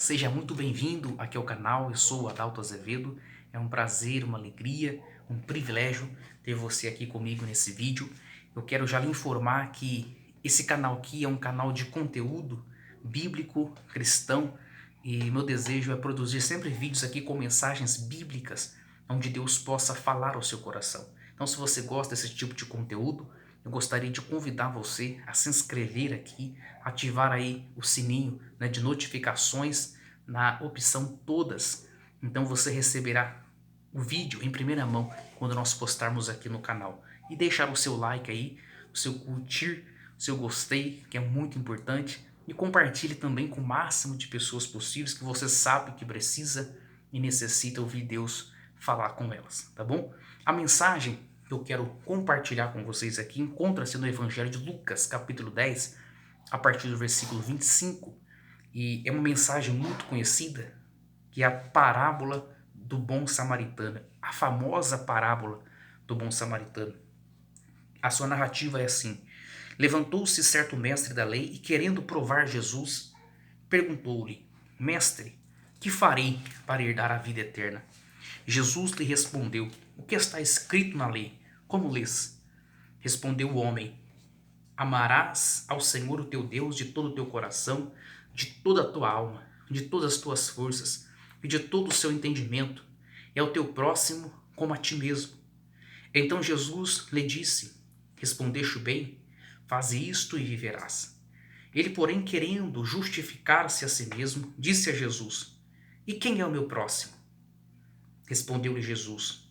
Seja muito bem-vindo aqui ao canal, eu sou o Adalto Azevedo. É um prazer, uma alegria, um privilégio ter você aqui comigo nesse vídeo. Eu quero já lhe informar que esse canal aqui é um canal de conteúdo bíblico, cristão, e meu desejo é produzir sempre vídeos aqui com mensagens bíblicas, onde Deus possa falar ao seu coração. Então, se você gosta desse tipo de conteúdo, eu gostaria de convidar você a se inscrever aqui, ativar aí o sininho, né, de notificações na opção todas. Então você receberá o vídeo em primeira mão quando nós postarmos aqui no canal. E deixar o seu like aí, o seu curtir, o seu gostei, que é muito importante. E compartilhe também com o máximo de pessoas possíveis que você sabe que precisa e necessita ouvir Deus falar com elas, tá bom? A mensagem que eu quero compartilhar com vocês aqui encontra-se no Evangelho de Lucas, capítulo 10, a partir do versículo 25, e é uma mensagem muito conhecida, que é a parábola do bom samaritano, a famosa parábola do bom samaritano. A sua narrativa é assim: levantou-se certo mestre da lei e, querendo provar Jesus, perguntou-lhe: Mestre, que farei para herdar a vida eterna? Jesus lhe respondeu: O que está escrito na lei? Como lês? Respondeu o homem: Amarás ao Senhor o teu Deus de todo o teu coração, de toda a tua alma, de todas as tuas forças e de todo o seu entendimento, e ao teu próximo como a ti mesmo. Então Jesus lhe disse: Respondeste bem, faze isto e viverás. Ele, porém, querendo justificar-se a si mesmo, disse a Jesus: E quem é o meu próximo? Respondeu-lhe Jesus: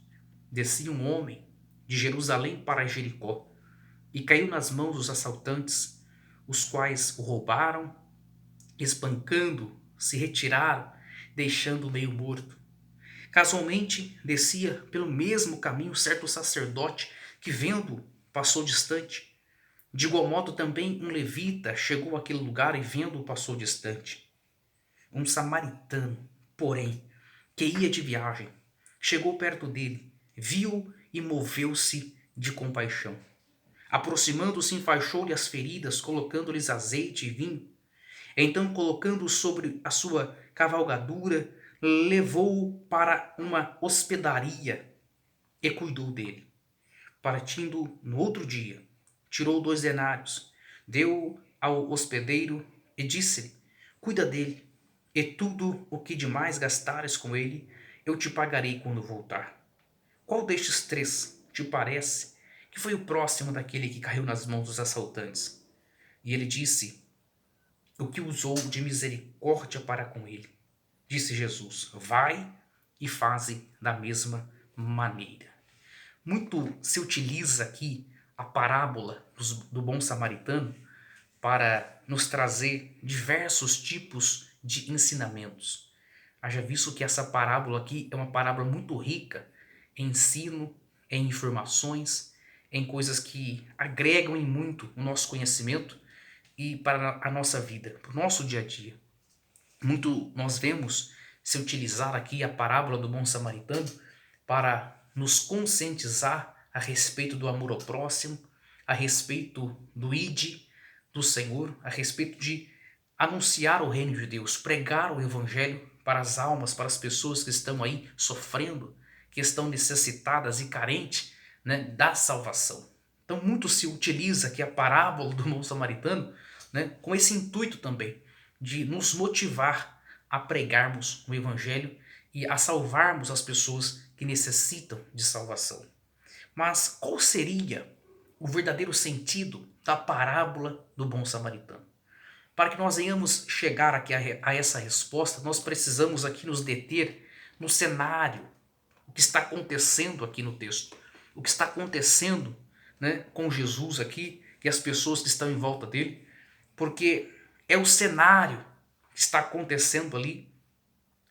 Descia um homem de Jerusalém para Jericó e caiu nas mãos dos assaltantes, os quais o roubaram, espancando, se retiraram, deixando-o meio morto. Casualmente, descia pelo mesmo caminho certo sacerdote que, vendo-o, passou distante. De igual modo, também um levita chegou àquele lugar e, vendo-o, passou distante. Um samaritano, porém, que ia de viagem, chegou perto dele, viu-o e moveu-se de compaixão. Aproximando-se, enfaixou-lhe as feridas, colocando-lhes azeite e vinho. Então, colocando-o sobre a sua cavalgadura, levou-o para uma hospedaria e cuidou dele. Partindo no outro dia, tirou 2 denários, deu ao hospedeiro e disse-lhe: Cuida dele, e tudo o que demais gastares com ele, eu te pagarei quando voltar. Qual destes 3 te parece que foi o próximo daquele que caiu nas mãos dos assaltantes? E ele disse: O que usou de misericórdia para com ele. Disse Jesus: Vai e faze da mesma maneira. Muito se utiliza aqui a parábola do bom samaritano para nos trazer diversos tipos de ensinamentos. Haja visto que essa parábola aqui é uma parábola muito rica em ensino, em informações, em coisas que agregam em muito o nosso conhecimento e para a nossa vida, para o nosso dia a dia. Muito nós vemos se utilizar aqui a parábola do bom samaritano para nos conscientizar a respeito do amor ao próximo, a respeito do ide do Senhor, a respeito de anunciar o reino de Deus, pregar o evangelho para as almas, para as pessoas que estão aí sofrendo, que estão necessitadas e carentes, né, da salvação. Então muito se utiliza aqui a parábola do bom samaritano, né, com esse intuito também de nos motivar a pregarmos o evangelho e a salvarmos as pessoas que necessitam de salvação. Mas qual seria o verdadeiro sentido da parábola do bom samaritano? Para que nós venhamos chegar aqui a essa resposta, nós precisamos aqui nos deter no cenário, o que está acontecendo aqui no texto, o que está acontecendo, né, com Jesus aqui e as pessoas que estão em volta dele, porque é o cenário que está acontecendo ali,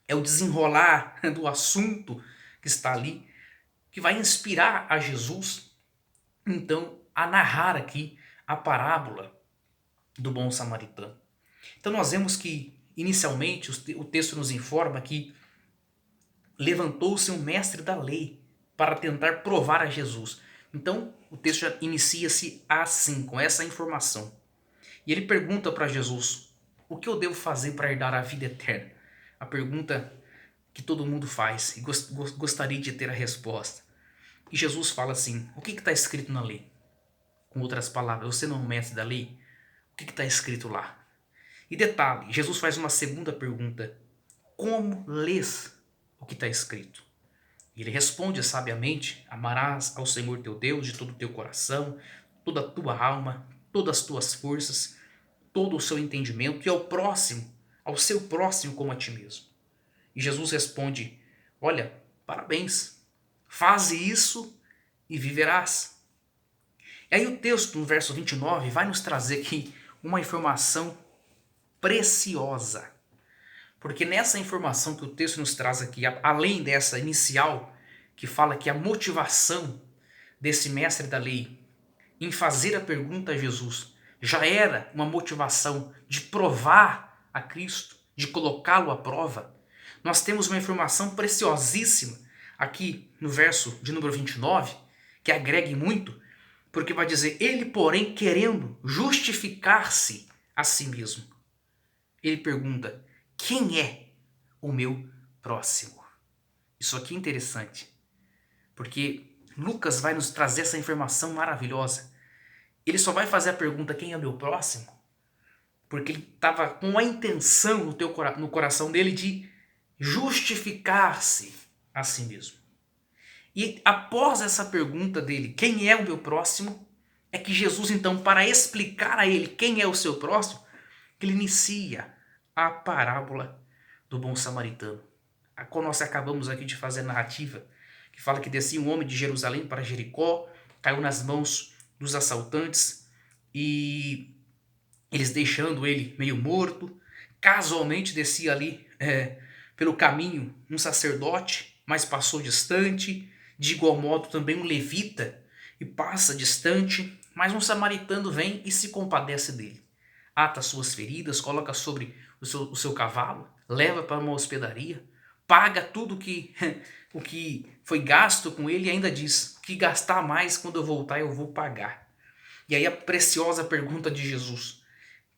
é o desenrolar do assunto que está ali, que vai inspirar a Jesus, então, a narrar aqui a parábola do bom samaritano. Então nós vemos que, inicialmente, o texto nos informa que levantou-se um mestre da lei para tentar provar a Jesus. Então, o texto já inicia-se assim, com essa informação. E ele pergunta para Jesus: O que eu devo fazer para herdar a vida eterna? a pergunta que todo mundo faz e gostaria de ter a resposta. E Jesus fala assim: o que está escrito na lei? Com outras palavras, você não é um mestre da lei? O que está escrito lá? E detalhe, Jesus faz uma segunda pergunta: como lês o que está escrito? E ele responde sabiamente: amarás ao Senhor teu Deus de todo o teu coração, toda a tua alma, todas as tuas forças, todo o seu entendimento, e ao próximo, ao seu próximo como a ti mesmo. E Jesus responde: olha, parabéns, faze isso e viverás. E aí o texto, no verso 29, vai nos trazer aqui uma informação preciosa. Porque nessa informação que o texto nos traz aqui, além dessa inicial, que fala que a motivação desse mestre da lei em fazer a pergunta a Jesus já era uma motivação de provar a Cristo, de colocá-lo à prova, nós temos uma informação preciosíssima aqui no verso de número 29, que agrega muito, porque vai dizer: ele, porém, querendo justificar-se a si mesmo, ele pergunta: quem é o meu próximo? Isso aqui é interessante, porque Lucas vai nos trazer essa informação maravilhosa. Ele só vai fazer a pergunta: quem é o meu próximo? Porque ele estava com a intenção no coração dele de justificar-se a si mesmo. E após essa pergunta dele: quem é o meu próximo? É que Jesus, então, para explicar a ele quem é o seu próximo, ele inicia a parábola do bom samaritano, a qual nós acabamos aqui de fazer a narrativa, que fala que descia um homem de Jerusalém para Jericó, caiu nas mãos dos assaltantes e eles, deixando ele meio morto, casualmente descia ali pelo caminho um sacerdote, mas passou distante, de igual modo também um levita, e passa distante, mas um samaritano vem e se compadece dele. Ata suas feridas, coloca sobre o seu cavalo, leva para uma hospedaria, paga tudo o que foi gasto com ele e ainda diz: que gastar mais, quando eu voltar eu vou pagar. E aí a preciosa pergunta de Jesus: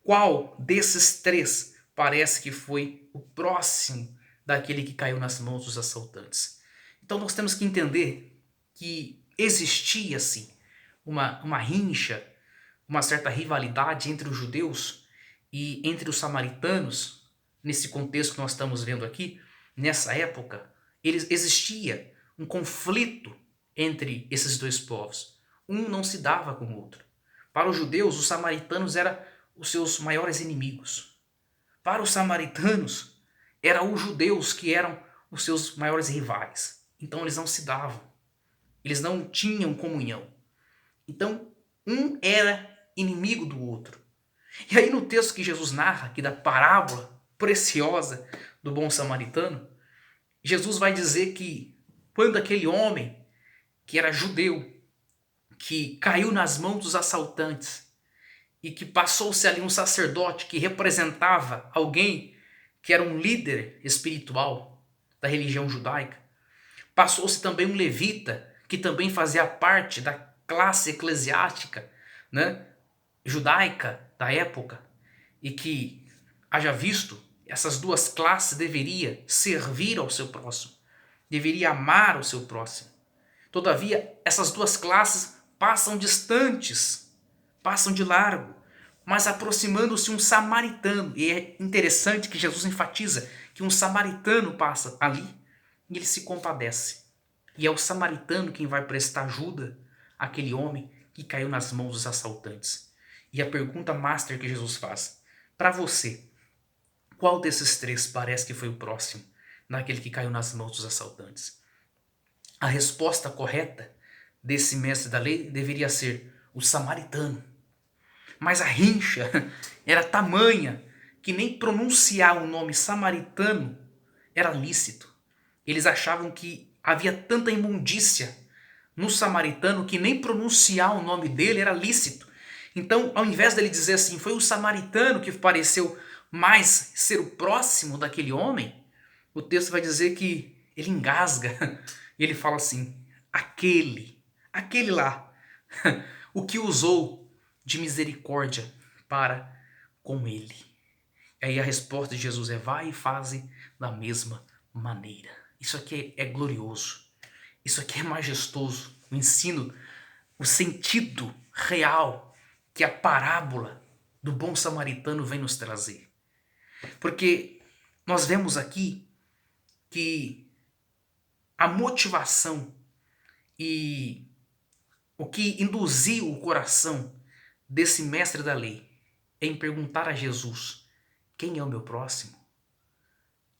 qual desses três parece que foi o próximo daquele que caiu nas mãos dos assaltantes? Então nós temos que entender que existia sim uma rincha, uma certa rivalidade entre os judeus e entre os samaritanos, nesse contexto que nós estamos vendo aqui, nessa época, existia um conflito entre esses dois povos. Um não se dava com o outro. Para os judeus, os samaritanos eram os seus maiores inimigos. Para os samaritanos, eram os judeus que eram os seus maiores rivais. Então eles não se davam. Eles não tinham comunhão. Então, um era inimigo do outro. E aí no texto que Jesus narra, aqui da parábola preciosa do bom samaritano, Jesus vai dizer que quando aquele homem, que era judeu, que caiu nas mãos dos assaltantes e que passou-se ali um sacerdote que representava alguém que era um líder espiritual da religião judaica, passou-se também um levita que também fazia parte da classe eclesiástica, né, judaica da época, e que, haja visto, essas duas classes deveria servir ao seu próximo, deveria amar o seu próximo. Todavia, essas duas classes passam distantes, passam de largo, mas aproximando-se um samaritano. E é interessante que Jesus enfatiza que um samaritano passa ali e ele se compadece. E é o samaritano quem vai prestar ajuda àquele homem que caiu nas mãos dos assaltantes. E a pergunta master que Jesus faz: para você, qual desses três parece que foi o próximo daquele que caiu nas mãos dos assaltantes? A resposta correta desse mestre da lei deveria ser o samaritano. Mas a rincha era tamanha que nem pronunciar o nome samaritano era lícito. Eles achavam que havia tanta imundícia no samaritano que nem pronunciar o nome dele era lícito. Então, ao invés dele dizer assim, foi o samaritano que pareceu mais ser o próximo daquele homem, o texto vai dizer que ele engasga e ele fala assim: aquele lá, o que usou de misericórdia para com ele. Aí a resposta de Jesus é: vai e faze da mesma maneira. Isso aqui é glorioso. Isso aqui é majestoso. O ensino, o sentido real que a parábola do bom samaritano vem nos trazer. Porque nós vemos aqui que a motivação e o que induziu o coração desse mestre da lei em perguntar a Jesus: quem é o meu próximo?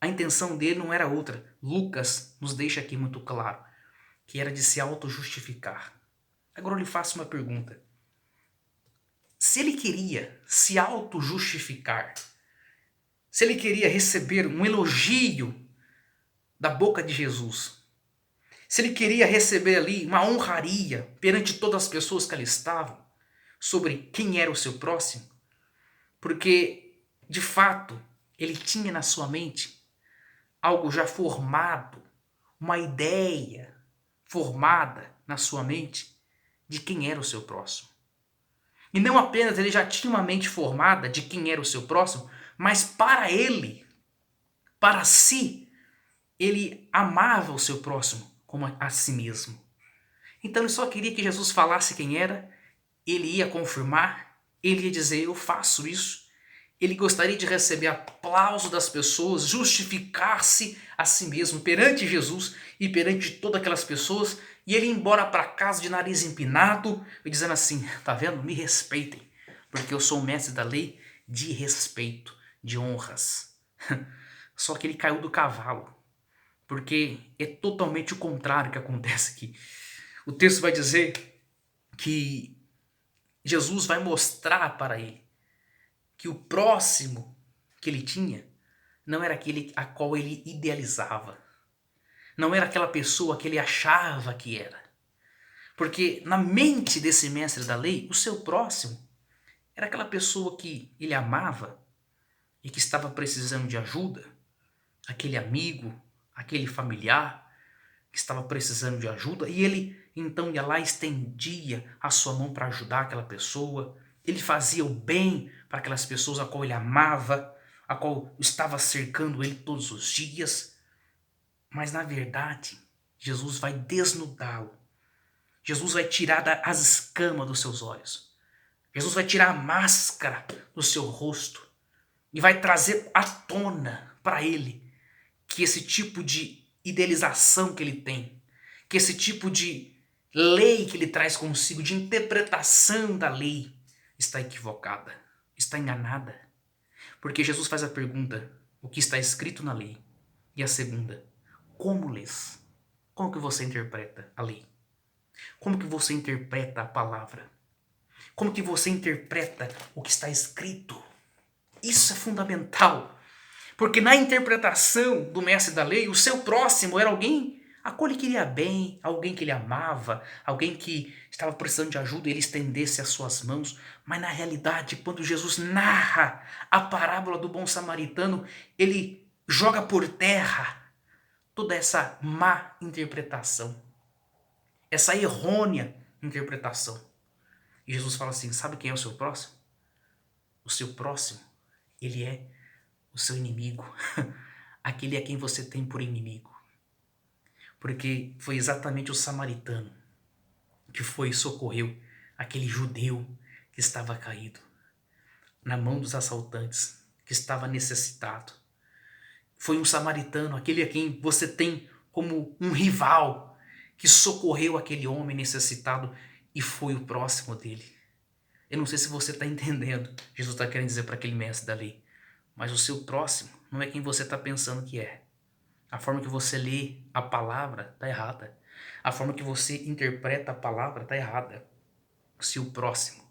A intenção dele não era outra. Lucas nos deixa aqui muito claro que era de se auto-justificar. Agora eu lhe faço uma pergunta. Se ele queria se auto-justificar, se ele queria receber um elogio da boca de Jesus, se ele queria receber ali uma honraria perante todas as pessoas que ali estavam, sobre quem era o seu próximo, porque de fato ele tinha na sua mente algo já formado, uma ideia formada na sua mente de quem era o seu próximo. E não apenas ele já tinha uma mente formada de quem era o seu próximo, mas para ele, para si, ele amava o seu próximo como a si mesmo. Então ele só queria que Jesus falasse quem era, ele ia confirmar, ele ia dizer: eu faço isso. Ele gostaria de receber aplauso das pessoas, justificar-se a si mesmo perante Jesus e perante todas aquelas pessoas, e ele ir embora para casa de nariz empinado e dizendo assim: tá vendo? Me respeitem, porque eu sou o mestre da lei de respeito, de honras. Só que ele caiu do cavalo, porque é totalmente o contrário que acontece aqui. O texto vai dizer que Jesus vai mostrar para ele que o próximo que ele tinha não era aquele a qual ele idealizava. Não era aquela pessoa que ele achava que era. Porque na mente desse mestre da lei, o seu próximo era aquela pessoa que ele amava e que estava precisando de ajuda, aquele amigo, aquele familiar que estava precisando de ajuda, e ele então ia lá e estendia a sua mão para ajudar aquela pessoa. Ele fazia o bem para aquelas pessoas a qual ele amava, a qual estava cercando ele todos os dias. Mas na verdade, Jesus vai desnudá-lo. Jesus vai tirar as escamas dos seus olhos. Jesus vai tirar a máscara do seu rosto e vai trazer à tona para ele que esse tipo de idealização que ele tem, que esse tipo de lei que ele traz consigo, de interpretação da lei, está equivocada, está enganada. Porque Jesus faz a pergunta: o que está escrito na lei? E a segunda: como lês? Como que você interpreta a lei? Como que você interpreta a palavra? Como que você interpreta o que está escrito? Isso é fundamental. Porque na interpretação do mestre da lei, o seu próximo era alguém a qual ele queria bem, alguém que ele amava, alguém que estava precisando de ajuda e ele estendesse as suas mãos. Mas na realidade, quando Jesus narra a parábola do bom samaritano, ele joga por terra toda essa má interpretação, essa errônea interpretação. E Jesus fala assim: sabe quem é o seu próximo? O seu próximo, ele é o seu inimigo. Aquele a quem você tem por inimigo. Porque foi exatamente o samaritano que foi e socorreu aquele judeu que estava caído na mão dos assaltantes, que estava necessitado. Foi um samaritano, aquele a quem você tem como um rival, que socorreu aquele homem necessitado e foi o próximo dele. Eu não sei se você está entendendo. Jesus está querendo dizer para aquele mestre da lei: mas o seu próximo não é quem você está pensando que é. A forma que você lê a palavra está errada. A forma que você interpreta a palavra está errada. Se o próximo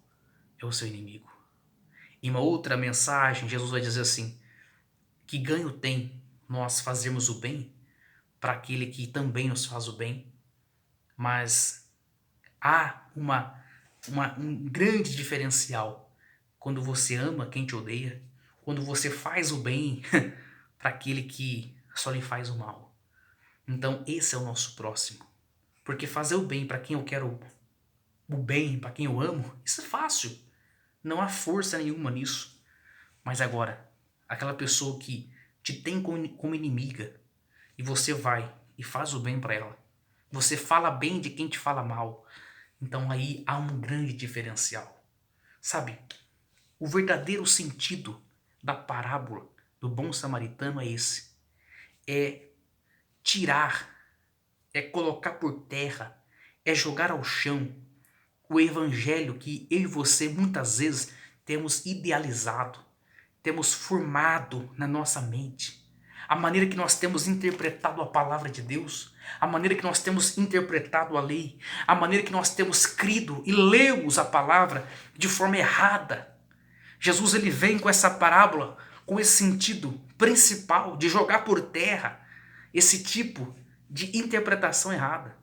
é o seu inimigo. Em uma outra mensagem, Jesus vai dizer assim: que ganho tem nós fazermos o bem para aquele que também nos faz o bem? Mas há um grande diferencial quando você ama quem te odeia, quando você faz o bem para aquele que só lhe faz o mal. Então esse é o nosso próximo. Porque fazer o bem para quem eu quero o bem, para quem eu amo, isso é fácil. Não há força nenhuma nisso. Mas agora, aquela pessoa que te tem como inimiga, e você vai e faz o bem para ela. Você fala bem de quem te fala mal. Então aí há um grande diferencial. Sabe, o verdadeiro sentido da parábola do bom samaritano é esse. É tirar, é colocar por terra, é jogar ao chão o evangelho que eu e você muitas vezes temos idealizado, temos formado na nossa mente. A maneira que nós temos interpretado a palavra de Deus, a maneira que nós temos interpretado a lei, a maneira que nós temos crido e lemos a palavra de forma errada. Jesus ele vem com essa parábola, com esse sentido principal de jogar por terra esse tipo de interpretação errada.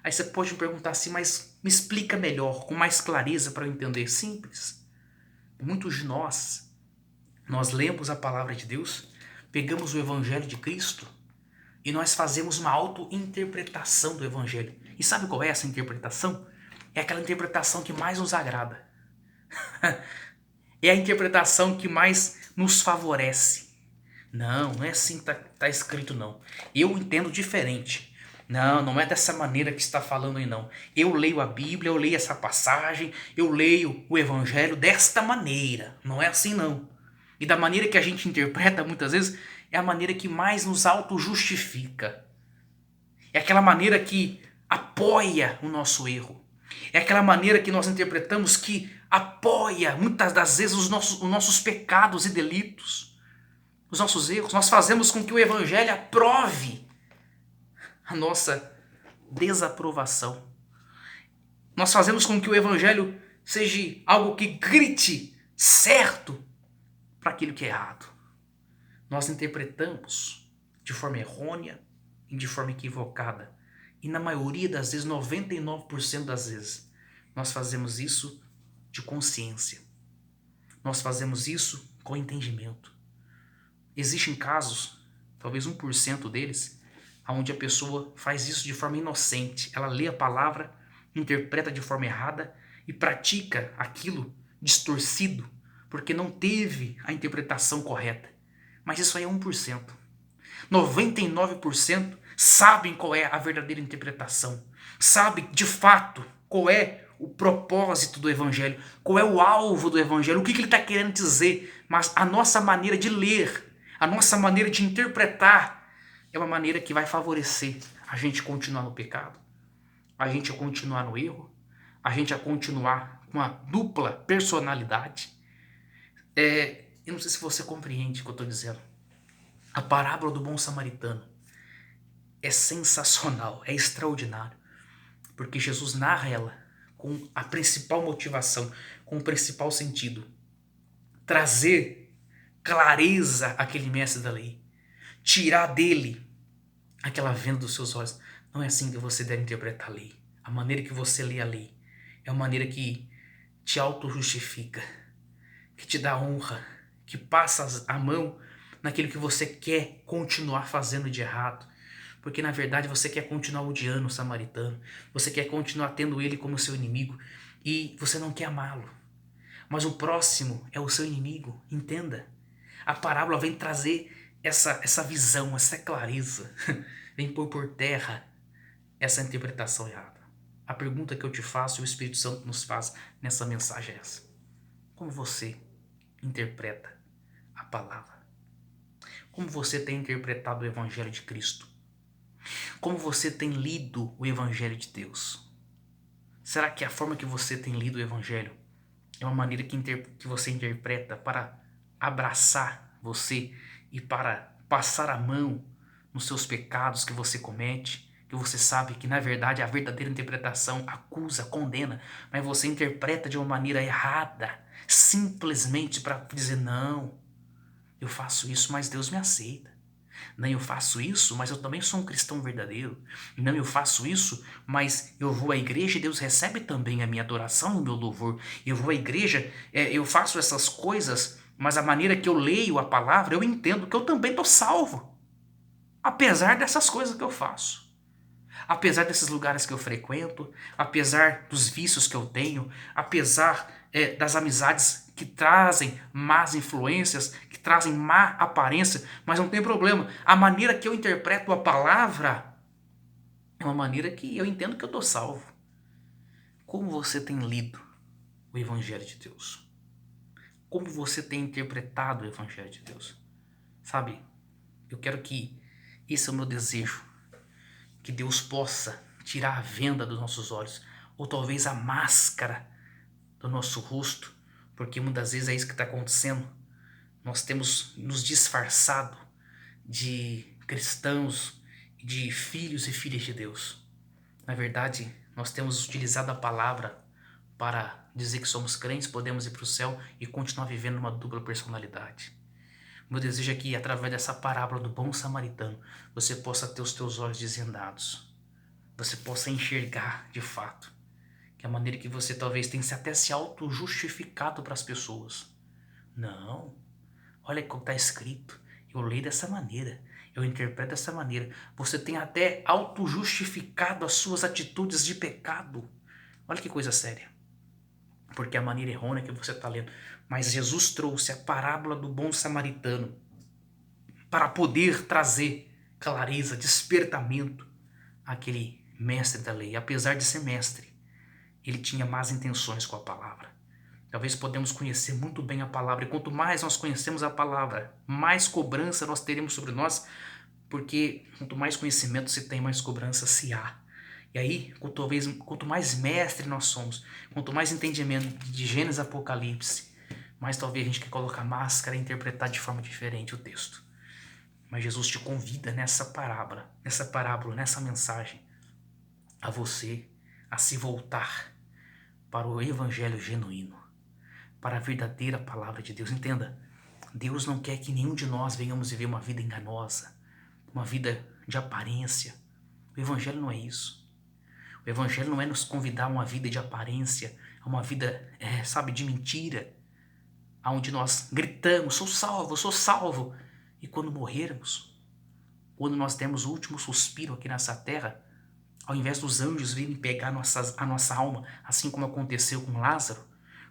Aí você pode me perguntar assim, mas me explica melhor, com mais clareza para eu entender. Simples. Muitos de nós lemos a palavra de Deus, pegamos o evangelho de Cristo e nós fazemos uma auto-interpretação do evangelho. E sabe qual é essa interpretação? É aquela interpretação que mais nos agrada. É a interpretação que mais nos favorece. Não é assim que tá escrito não. Eu entendo diferente. Não é dessa maneira que está falando aí não. Eu leio a Bíblia, eu leio essa passagem, eu leio o Evangelho desta maneira. Não é assim não. E da maneira que a gente interpreta muitas vezes, é a maneira que mais nos auto-justifica. É aquela maneira que apoia o nosso erro. É aquela maneira que nós interpretamos que apoia muitas das vezes os nossos pecados e delitos, os nossos erros. Nós fazemos com que o Evangelho aprove a nossa desaprovação. Nós fazemos com que o Evangelho seja algo que grite certo para aquilo que é errado. Nós interpretamos de forma errônea e de forma equivocada. E na maioria das vezes, 99% das vezes, nós fazemos isso de consciência. Nós fazemos isso com entendimento. Existem casos, talvez 1% deles, onde a pessoa faz isso de forma inocente. Ela lê a palavra, interpreta de forma errada e pratica aquilo distorcido, porque não teve a interpretação correta. Mas isso aí é 1%. 99% sabem qual é a verdadeira interpretação. Sabem de fato qual é o propósito do Evangelho, qual é o alvo do Evangelho, o que ele está querendo dizer. Mas a nossa maneira de ler, a nossa maneira de interpretar é uma maneira que vai favorecer a gente continuar no pecado, a gente a continuar no erro, a gente a continuar com uma dupla personalidade. Eu não sei se você compreende o que eu estou dizendo. A parábola do bom samaritano é sensacional, é extraordinário, porque Jesus narra ela com a principal motivação, com o principal sentido: trazer clareza àquele mestre da lei, tirar dele aquela venda dos seus olhos. Não é assim que você deve interpretar a lei. A maneira que você lê a lei é uma maneira que te auto-justifica, que te dá honra, que passa a mão naquilo que você quer continuar fazendo de errado. Porque na verdade você quer continuar odiando o samaritano, você quer continuar tendo ele como seu inimigo e você não quer amá-lo. Mas o próximo é o seu inimigo, entenda. A parábola vem trazer essa visão, essa clareza, vem pôr por terra essa interpretação errada. A pergunta que eu te faço e o Espírito Santo nos faz nessa mensagem é essa: como você interpreta a palavra? Como você tem interpretado o Evangelho de Cristo? Como você tem lido o Evangelho de Deus? Será que a forma que você tem lido o Evangelho é uma maneira que você interpreta para abraçar você e para passar a mão nos seus pecados que você comete, que você sabe que na verdade a verdadeira interpretação acusa, condena, mas você interpreta de uma maneira errada, simplesmente para dizer: não, eu faço isso, mas Deus me aceita. Não, eu faço isso, mas eu também sou um cristão verdadeiro. Não, eu faço isso, mas eu vou à igreja e Deus recebe também a minha adoração e o meu louvor. Eu vou à igreja, eu faço essas coisas, mas a maneira que eu leio a palavra, eu entendo que eu também estou salvo. Apesar dessas coisas que eu faço. Apesar desses lugares que eu frequento, apesar dos vícios que eu tenho, apesar das amizades que trazem más influências, que trazem má aparência, mas não tem problema. A maneira que eu interpreto a palavra é uma maneira que eu entendo que eu estou salvo. Como você tem lido o Evangelho de Deus? Como você tem interpretado o Evangelho de Deus? Sabe, eu quero que esse é o meu desejo, que Deus possa tirar a venda dos nossos olhos, ou talvez a máscara do nosso rosto, porque muitas vezes é isso que está acontecendo. Nós temos nos disfarçado de cristãos, de filhos e filhas de Deus. Na verdade, nós temos utilizado a palavra para dizer que somos crentes, podemos ir para o céu e continuar vivendo uma dupla personalidade. Meu desejo é que, através dessa parábola do bom samaritano, você possa ter os teus olhos desvendados. Você possa enxergar de fato que a maneira que você talvez tenha até se auto-justificado para as pessoas. Não. Olha como está escrito. Eu leio dessa maneira. Eu interpreto dessa maneira. Você tem até auto-justificado as suas atitudes de pecado. Olha que coisa séria. Porque é a maneira errônea que você está lendo. Mas Jesus trouxe a parábola do bom samaritano para poder trazer clareza, despertamento àquele mestre da lei. Apesar de ser mestre, ele tinha más intenções com a palavra. Talvez podemos conhecer muito bem a palavra, e quanto mais nós conhecemos a palavra, mais cobrança nós teremos sobre nós, porque quanto mais conhecimento se tem, mais cobrança se há. E aí, quanto mais mestre nós somos, quanto mais entendimento de Gênesis e Apocalipse, mais talvez a gente quer colocar máscara e interpretar de forma diferente o texto. Mas Jesus te convida nessa parábola, nessa mensagem, a você a se voltar para o evangelho genuíno, para a verdadeira palavra de Deus. Entenda, Deus não quer que nenhum de nós venhamos viver uma vida enganosa, uma vida de aparência. O evangelho não é isso. O evangelho não é nos convidar a uma vida de aparência, a uma vida, de mentira, onde nós gritamos, sou salvo, e quando morrermos, quando nós dermos o último suspiro aqui nessa terra, ao invés dos anjos virem pegar a nossa alma, assim como aconteceu com Lázaro,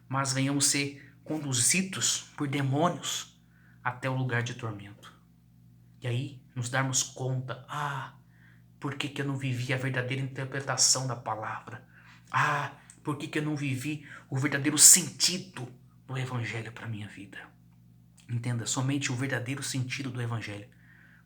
mas venhamos ser conduzidos por demônios até o lugar de tormento. E aí nos darmos conta, por que eu não vivi a verdadeira interpretação da palavra? Por que eu não vivi o verdadeiro sentido do evangelho para a minha vida? Entenda, somente o verdadeiro sentido do evangelho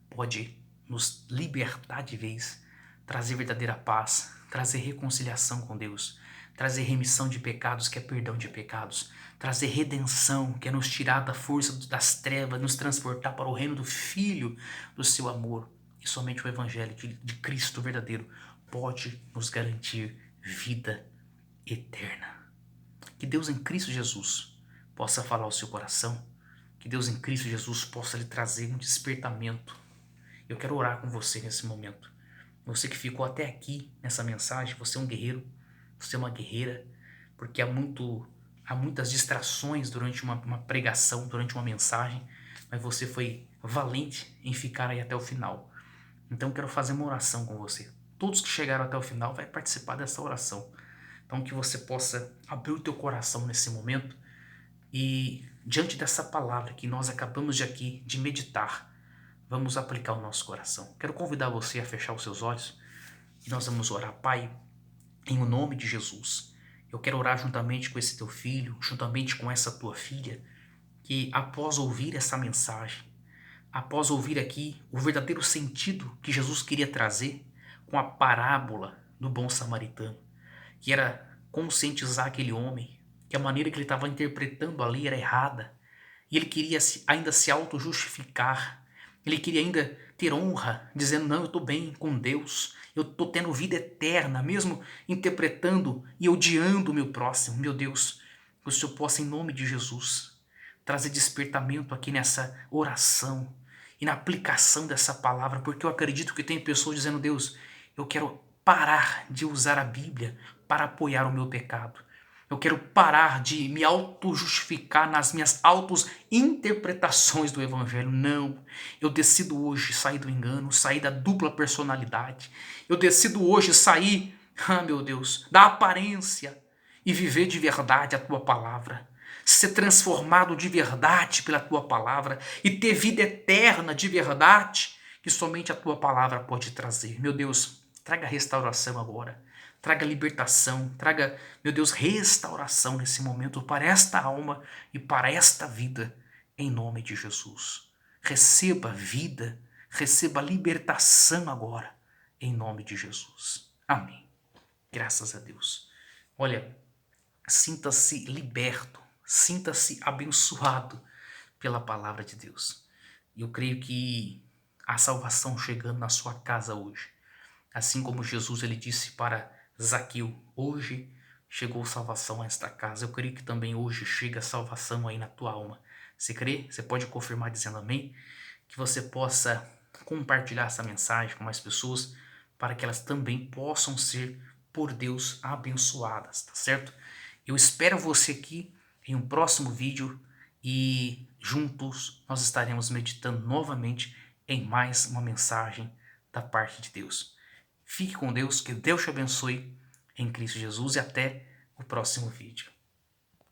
pode nos libertar de vez, trazer verdadeira paz, trazer reconciliação com Deus, trazer remissão de pecados, que é perdão de pecados, trazer redenção, que é nos tirar da força das trevas, nos transportar para o reino do Filho do seu amor. E somente o evangelho de Cristo verdadeiro pode nos garantir vida eterna. Que Deus em Cristo Jesus possa falar ao seu coração, que Deus em Cristo Jesus possa lhe trazer um despertamento. Eu quero orar com você nesse momento. Você que ficou até aqui nessa mensagem, você é um guerreiro, você é uma guerreira, porque há muitas distrações durante uma pregação, durante uma mensagem, mas você foi valente em ficar aí até o final. Então eu quero fazer uma oração com você. Todos que chegaram até o final vão participar dessa oração. Então que você possa abrir o teu coração nesse momento e diante dessa palavra que nós acabamos de meditar, vamos aplicar o nosso coração. Quero convidar você a fechar os seus olhos e nós vamos orar. Pai, em o nome de Jesus, eu quero orar juntamente com esse teu filho, juntamente com essa tua filha, que após ouvir essa mensagem, após ouvir aqui o verdadeiro sentido que Jesus queria trazer com a parábola do bom samaritano, que era conscientizar aquele homem que a maneira que ele estava interpretando a lei era errada, e ele queria ainda se auto-justificar, ele queria ainda ter honra, dizendo, não, eu estou bem com Deus, eu estou tendo vida eterna, mesmo interpretando e odiando o meu próximo. Meu Deus, que o Senhor possa, em nome de Jesus, trazer despertamento aqui nessa oração e na aplicação dessa palavra, porque eu acredito que tem pessoas dizendo, Deus, eu quero parar de usar a Bíblia para apoiar o meu pecado. Eu quero parar de me auto-justificar nas minhas auto-interpretações do Evangelho. Não, eu decido hoje sair do engano, sair da dupla personalidade. Eu decido hoje sair, meu Deus, da aparência e viver de verdade a Tua palavra. ser transformado de verdade pela tua palavra e ter vida eterna de verdade que somente a tua palavra pode trazer. Meu Deus, traga restauração agora. Traga libertação, traga, meu Deus, restauração nesse momento para esta alma e para esta vida, em nome de Jesus. Receba vida, receba libertação agora, em nome de Jesus. Amém. Graças a Deus. Olha, sinta-se liberto, sinta-se abençoado pela palavra de Deus. E eu creio que a salvação chegando na sua casa hoje. Assim como Jesus ele disse para Zaqueu, hoje chegou salvação a esta casa. Eu creio que também hoje chega salvação aí na tua alma. Você crê? Você pode confirmar dizendo amém? Que você possa compartilhar essa mensagem com mais pessoas para que elas também possam ser por Deus abençoadas, tá certo? Eu espero você aqui em um próximo vídeo e juntos nós estaremos meditando novamente em mais uma mensagem da parte de Deus. Fique com Deus, que Deus te abençoe em Cristo Jesus e até o próximo vídeo.